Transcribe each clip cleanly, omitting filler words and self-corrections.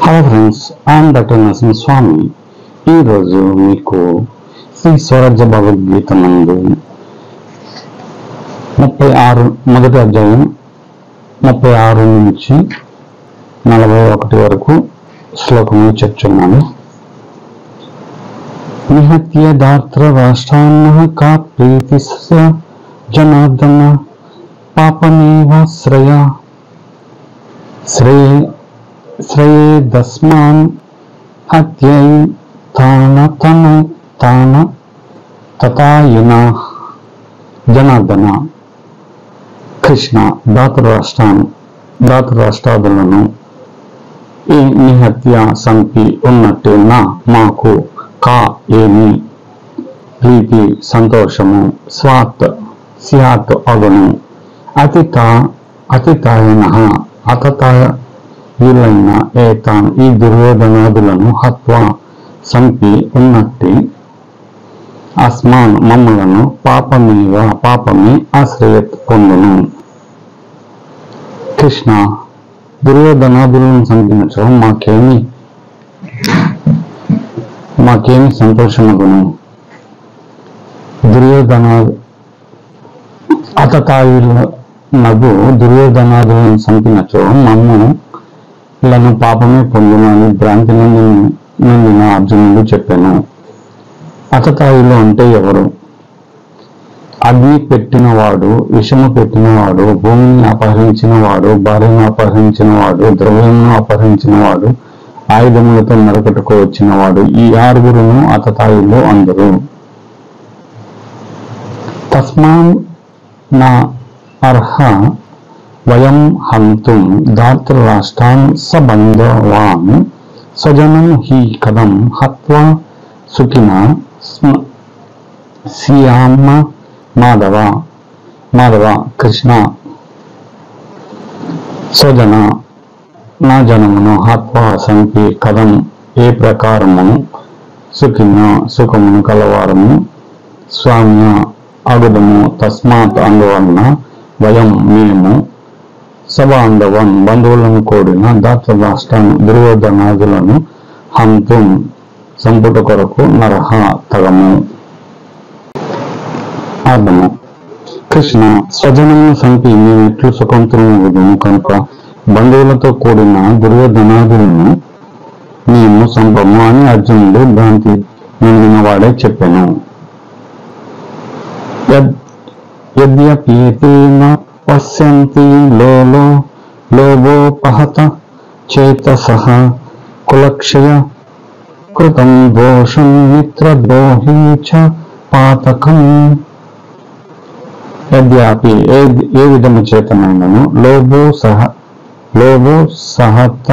Hello friends, I'm doctor Narasimha Swamy. ఈరోజు మీకు శ్రీ స్వరాజ్య భగవద్గీత నందు 36 మొదటి అధ్యాయం 36 నుంచి 41 వరకు శ్లోకములు చెప్తున్నాను. నిహత్య దాత్ర రాష్ట్రాన్న కా ప్రీతి జనార్దన పాపమేవాశ్రయ శ్రేయేదస్మాన్ హత్యై తాన తథాయన. జనార్దన, కృష్ణ, ధాతృరాష్ట్రాదులను ఈ నిహత్య సంపి ఉన్నట్టే నా మాకు కా ఏమి ప్రీతి సంతోషము స్యాత్ అగును అతితాయన అతతాయులైన ఏతాన్ ఈ దుర్యోధనాదులను హత్వా సంపి ఉన్నట్టి అస్మాన్ మమ్మలను పాపమే ఆశ్రయత్ పొందును. కృష్ణ, దుర్యోధనాదులను చంపినచో మాకేమి సంతోషమగును. అతతాయులకు దుర్యోధనాదులను చంపినచో మమ్మలను పాపమే పొందును అని భ్రాంతి నిండిన అర్జునుడు చెప్పాను. అతతాయులు అంటే ఎవరు? అగ్ని పెట్టినవాడు, విషము పెట్టినవాడు, భూమిని అపహరించినవాడు, భార్యను అపహరించినవాడు, ద్రవ్యమును అపహరించినవాడు, ఆయుధములతో నరకటకు వచ్చినవాడు, ఈ 6గురును అతతాయులు అందరు. తస్మాన్ నా అర్హ వయం హంతుం ధాతృరాష్ట్రాన్ సబంధవాన్ స్వజనం హి కథం హత్వా సుఖిన శ్యామ. మాధవ, కృష్ణ, స్వజన నా జనమును హత్వా సంపి కథం ఏ ప్రకారమును సుఖమును కలవారము స్వామ్య అగుదము. తస్మాత్ అందువలన వయం మేము సబాంధవన్ బంధువులను కూడిన ధాతృరాష్ట్రాన్ని దుర్యోధనాదులను హంతుం సంపుట కొరకు నరహ తగము. అర్థము: కృష్ణ, స్వజనమును సంపి మేమెట్లు సుఖవంతులమగుదుము కనుక బంధువులతో కూడిన దుర్యోధనాదులను మేము సంపము అని అర్జునుడు భ్రాంతి నిండిన వాడే చెప్పాను. యద్యపీతేన పశ్యంతి లోభోపహత చేతసః కులక్షయ కృతం దోషం మిత్రద్రోహీ చ పాతకం. యద్యాపి ఏ విధము చేతనైనను లోభో సహత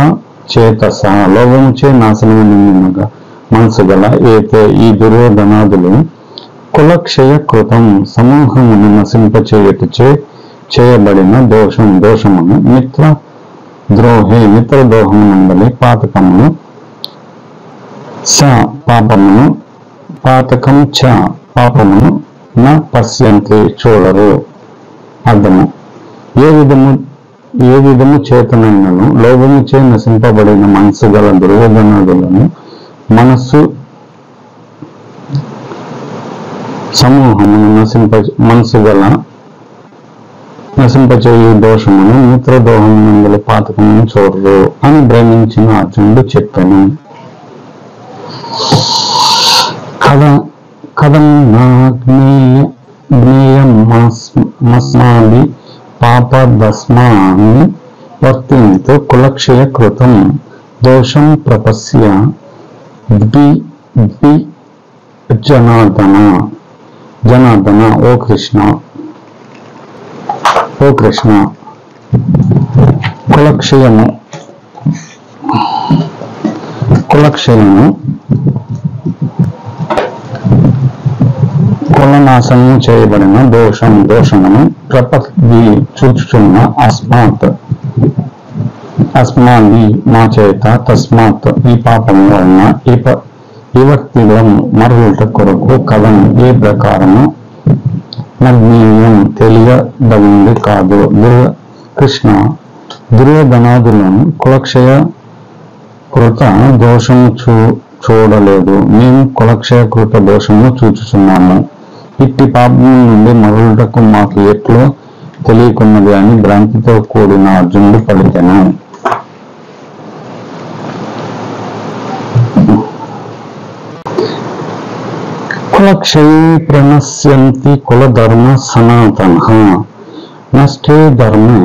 చేతస లోభముచే నాశనము నిండినగా మనసు గల ఏతే ఈ దుర్యోధనాదులు కులక్షయ కృతం సమూహమును నశింపచేయుటచే చేయబడిన దోషమును మిత్రద్రోహమునందలి పాతకమును స పాపమును పాతకం చ పాపమును న పశ్యంతి చూడరు. అర్థము: ఏ విధము చేతనైనను లోభము చే నశింపబడిన మనసు గల దుర్యోధనాదులను సమూహమును నశింపచేయు దోషమును మిత్రద్రోహమునందలి పాతకమును చూడరు అని భ్రమించిన అర్జునుడు చెప్పాను. కథం జ్ఞేయమస్మాభి పాపదస్మాన్ని వర్తింతు కులక్షయ కృతం దోషం ప్రపశ్య జనార్దన. ఓ కృష్ణ, కులక్షయము కులనాశనము చేయబడిన దోషమును ప్రపత్తి చూచుచున్న అస్మాది మా చేత తస్మాత్ ఈ పాపము వలన వివర్తిలం మరలుట కొరకు కథం ఏ ప్రకారము నజ్ఞేయం తెలియదగింది కాదు. కృష్ణ, దుర్యోధనాదులను కృత దోషము చూడలేదు, మేము కులక్షయకృత దోషము చూచుచున్నాము. ఇట్టి పాపము నుండి మరలుటకు మాకు ఎట్లో తెలియకున్నది అని భ్రాంతితో కూడిన అర్జునుడు పలికెను. కులక్షయే ప్రణశ్యంతి కులధర్మ సనాతనః నష్టే ధర్మే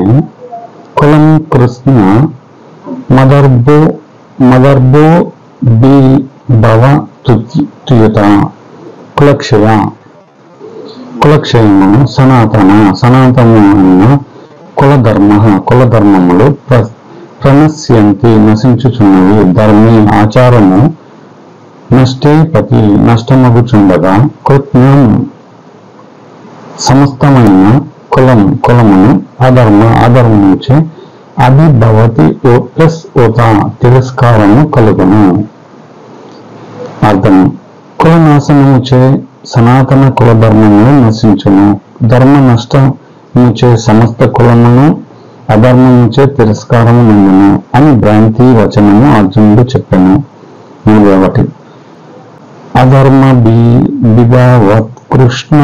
కులం కృష్ణ మదర్భో భవ తుయుత. కులక్షయము సనాతనమైన కులధర్మములు ప్రణశ్యంతి నశించుచున్నవి. ధర్మే ఆచారము నష్టే పతి నష్టమగుచుండగా కృత్యం సమస్తమైన కులమును అధర్మముచే అభిభవతి ఓత తిరస్కారము కలుగును. అర్థం: కులనాశనముచే సనాతన కులధర్మములు నశించును, ధర్మ నష్టముచే సమస్త కులమును అధర్మముచే తిరస్కారము నుండును అని భ్రాంతి వచనము అర్జునుడు చెప్పెను. 1 అధర్మ బిభావత్ కృష్ణ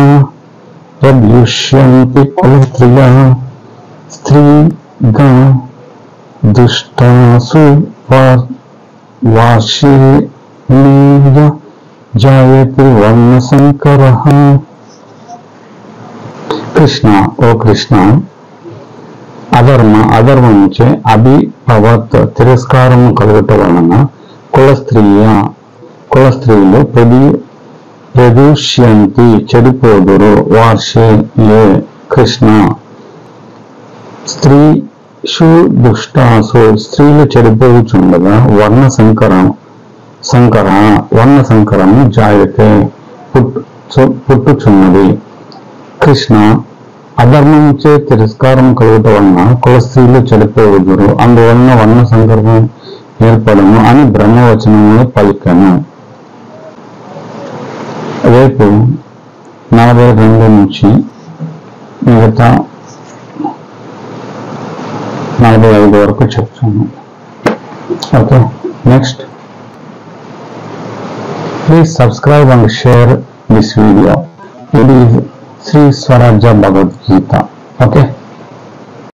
ప్రద్యుష్యంతి కులత్రియా స్త్రీగా దుష్టాసు వాశీయ జాయతి వర్ణశంకరః. కృష్ణ, ఓ కృష్ణ, అధర్మముచే అభిభవత్ తిరస్కారము కలుగుట వలన కులస్త్రీలు ప్రదూష్యంతి చెడిపోదురు. వార్షే ఏ కృష్ణ స్త్రీషు దుష్టాసు స్త్రీలు చెడిపోవుచుండగా వర్ణ సంకరము జాయతే పుట్టుచున్నది. కృష్ణ, అధర్మముచే తిరస్కారం కలుగుట వలన కులస్త్రీలు చెడిపోవుదురు, అందువలన వర్ణ సంకరము ఏర్పడము అని బ్రహ్మవచనములో పలికెను. రేపు 42 నుంచి మిగతా 45 వరకు చెప్తాను. Okay, next please subscribe and share this video. It is Sri Swarajya Bhagavadgita. Okay.